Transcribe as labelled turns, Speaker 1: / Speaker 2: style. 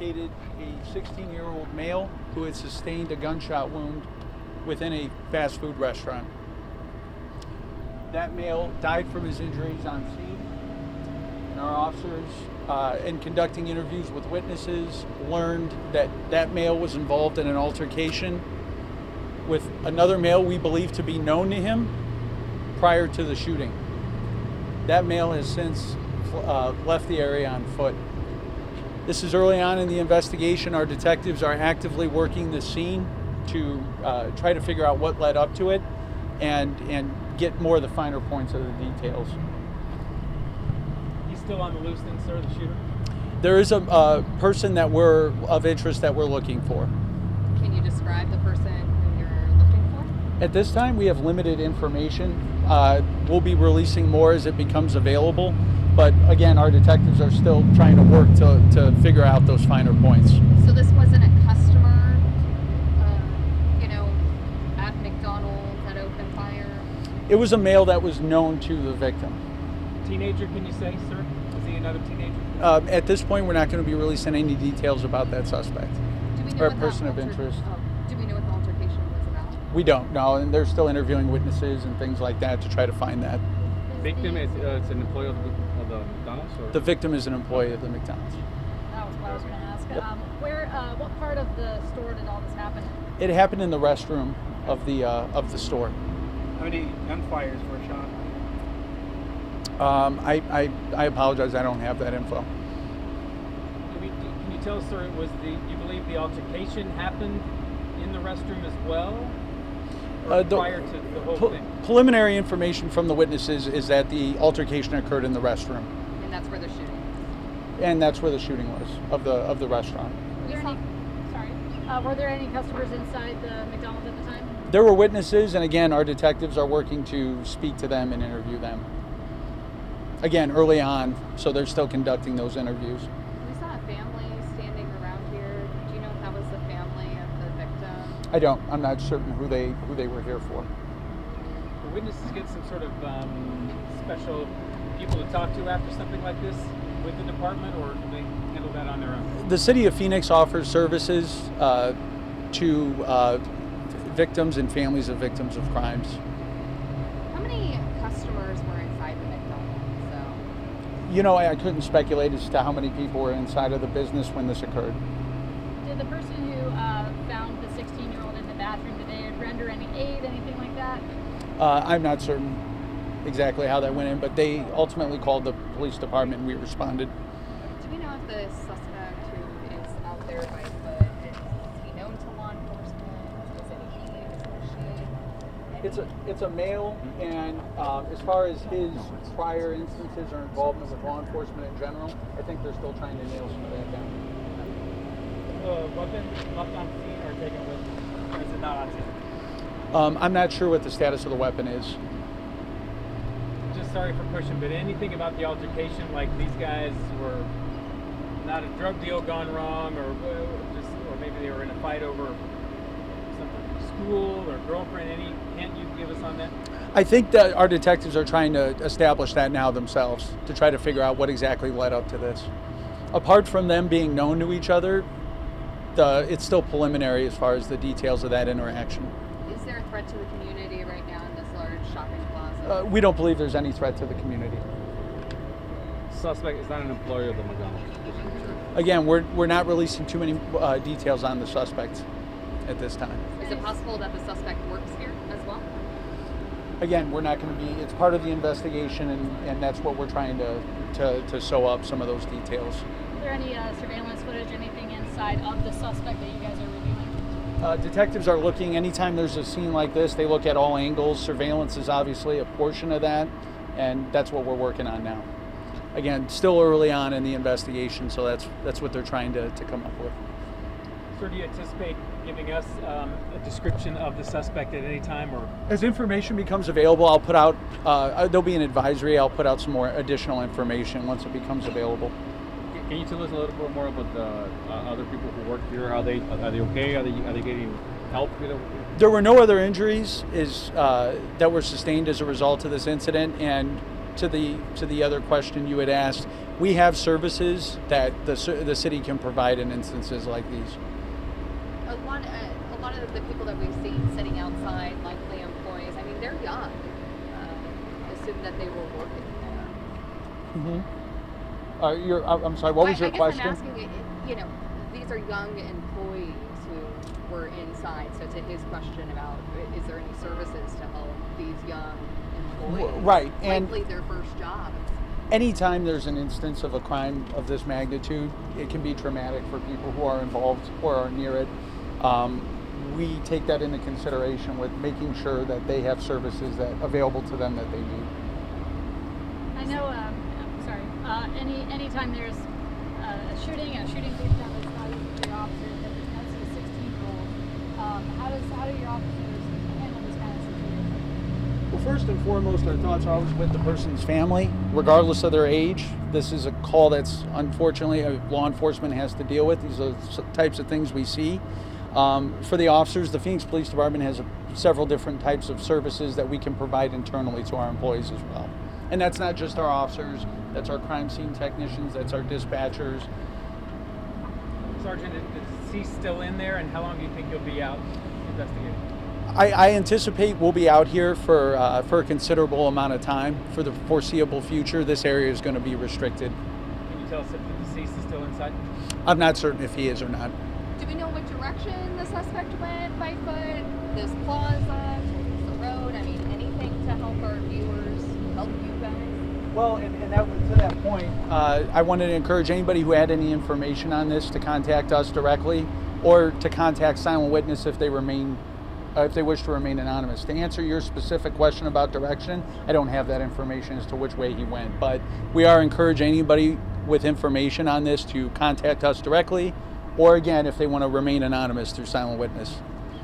Speaker 1: located a 16-year-old male who had sustained a gunshot wound within a fast food restaurant. That male died from his injuries on scene, and our officers, in conducting interviews with witnesses, learned that that male was involved in an altercation with another male we believe to be known to him prior to the shooting. That male has since left the area on foot. This is early on in the investigation. Our detectives are actively working the scene to try to figure out what led up to it and get more of the finer points of the details.
Speaker 2: He's still on the loose then, sir, the shooter?
Speaker 1: There is a person that we're of interest that we're looking for.
Speaker 3: Can you describe the person who you're looking for?
Speaker 1: At this time, we have limited information. We'll be releasing more as it becomes available. But again, our detectives are still trying to work to figure out those finer points.
Speaker 3: So this wasn't a customer, at McDonald's that opened fire?
Speaker 1: It was a male that was known to the victim.
Speaker 2: Teenager, can you say, sir? Was he another teenager?
Speaker 1: At this point, we're not going to be releasing any details about that suspect
Speaker 3: Do we know
Speaker 1: or
Speaker 3: what
Speaker 1: person of interest.
Speaker 3: Do we know what the altercation was about?
Speaker 1: We don't know, and they're still interviewing witnesses and things like that to try to find that.
Speaker 4: Victim is an employee of the McDonald's? Or?
Speaker 1: The victim is an employee of the McDonald's.
Speaker 5: That was what I was going to ask.
Speaker 1: Yep.
Speaker 5: What part of the store did all this happen?
Speaker 1: It happened in the restroom of the store.
Speaker 2: How many gunfires were shot?
Speaker 1: I apologize. I don't have that info.
Speaker 2: Can you tell us, sir, you believe the altercation happened in the restroom as well? Or prior to the whole thing?
Speaker 1: Preliminary information from the witnesses is that the altercation occurred in the restroom.
Speaker 3: And that's where they're shooting?
Speaker 1: And that's where the shooting was, of the restaurant.
Speaker 5: Were there any customers inside the McDonald's at the time?
Speaker 1: There were witnesses, and again, our detectives are working to speak to them and interview them. Again, early on, so they're still conducting those interviews.
Speaker 3: We saw a family standing around here. Do you know if that was the family of the victim?
Speaker 1: I don't. I'm not certain who they were here for.
Speaker 2: Do witnesses get some sort of special people to talk to after something like this with the department, or do they handle that on their own?
Speaker 1: The City of Phoenix offers services to victims and families of victims of crimes.
Speaker 3: How many customers were inside the McDonald's?
Speaker 1: I couldn't speculate as to how many people were inside of the business when this occurred.
Speaker 5: Did the person who found the 16-year-old in the bathroom, did they render any aid, anything like that?
Speaker 1: I'm not certain exactly how that went in, but they ultimately called the police department and we responded.
Speaker 3: Do we know if the suspect who is out there by foot, is he known to law enforcement? Is it he? Is it she?
Speaker 1: It's a male, and as far as his prior instances or involvement with law enforcement in general, I think they're still trying to nail some of that down.
Speaker 2: Weapon left on scene or taken with, or is it not on scene?
Speaker 1: I'm not sure what the status of the weapon is.
Speaker 2: Just sorry for pushing, but anything about the altercation, like these guys were not a drug deal gone wrong, or maybe they were in a fight over something, school or girlfriend? Any hint you can give us on that?
Speaker 1: I think that our detectives are trying to establish that now themselves to try to figure out what exactly led up to this. Apart from them being known to each other, it's still preliminary as far as the details of that interaction.
Speaker 3: Is there a threat to the community right now in this large shopping plaza?
Speaker 1: We don't believe there's any threat to the community.
Speaker 4: Suspect is not an employee of the McDonald's.
Speaker 1: Again, we're not releasing too many details on the suspect at this time.
Speaker 3: Is it possible that the suspect works here as well?
Speaker 1: Again, we're not going to be, it's part of the investigation, and that's what we're trying to sew up some of those details.
Speaker 5: Is there any surveillance footage, anything inside of the suspect that you guys are reviewing?
Speaker 1: Detectives are looking, anytime there's a scene like this, they look at all angles. Surveillance is obviously a portion of that, and that's what we're working on now. Again, still early on in the investigation, so that's what they're trying to come up with.
Speaker 2: Sir, do you anticipate giving us a description of the suspect at any time? Or
Speaker 1: as information becomes available, I'll put out, there'll be an advisory, I'll put out some more additional information once it becomes available.
Speaker 4: Can you tell us a little bit more about the other people who work here? Are they okay? Are they getting help?
Speaker 1: There were no other injuries that were sustained as a result of this incident. And to the other question you had asked, we have services that the city can provide in instances like these.
Speaker 3: A lot of the people that we've seen sitting outside, likely employees, I mean, they're young. Assume that they were working there.
Speaker 1: I'm sorry, what was your
Speaker 3: I guess
Speaker 1: question?
Speaker 3: I'm asking, you know, these are young employees who were inside. So to his question about, is there any services to help these young employees?
Speaker 1: Right, and
Speaker 3: likely their first job.
Speaker 1: anytime there's an instance of a crime of this magnitude, it can be traumatic for people who are involved or are near it. We take that into consideration with making sure that they have services that available to them that they need.
Speaker 5: I know. Anytime there's a shooting takes down, it's not easy for your officers. That's a 16-year-old. How do your officers handle this kind of situation?
Speaker 1: Well, first and foremost, our thoughts are always with the person's family, regardless of their age. This is a call that's unfortunately law enforcement has to deal with. These are the types of things we see. For the officers, the Phoenix Police Department has several different types of services that we can provide internally to our employees as well. And that's not just our officers, that's our crime scene technicians, that's our dispatchers.
Speaker 2: Sergeant, is he still in there, and how long do you think he'll be out investigating?
Speaker 1: I anticipate we'll be out here for a considerable amount of time. For the foreseeable future, this area is going to be restricted.
Speaker 2: Can you tell us if the deceased is still inside?
Speaker 1: I'm not certain if he is or not.
Speaker 3: Do we know what direction the suspect went by foot? This plaza, towards the road? I mean, anything to help our viewers, help you guys?
Speaker 1: Well, and that was to that point. I wanted to encourage anybody who had any information on this to contact us directly, or to contact Silent Witness if they wish to remain anonymous. To answer your specific question about direction, I don't have that information as to which way he went, but we are encouraging anybody with information on this to contact us directly, or again, if they want to remain anonymous, through Silent Witness.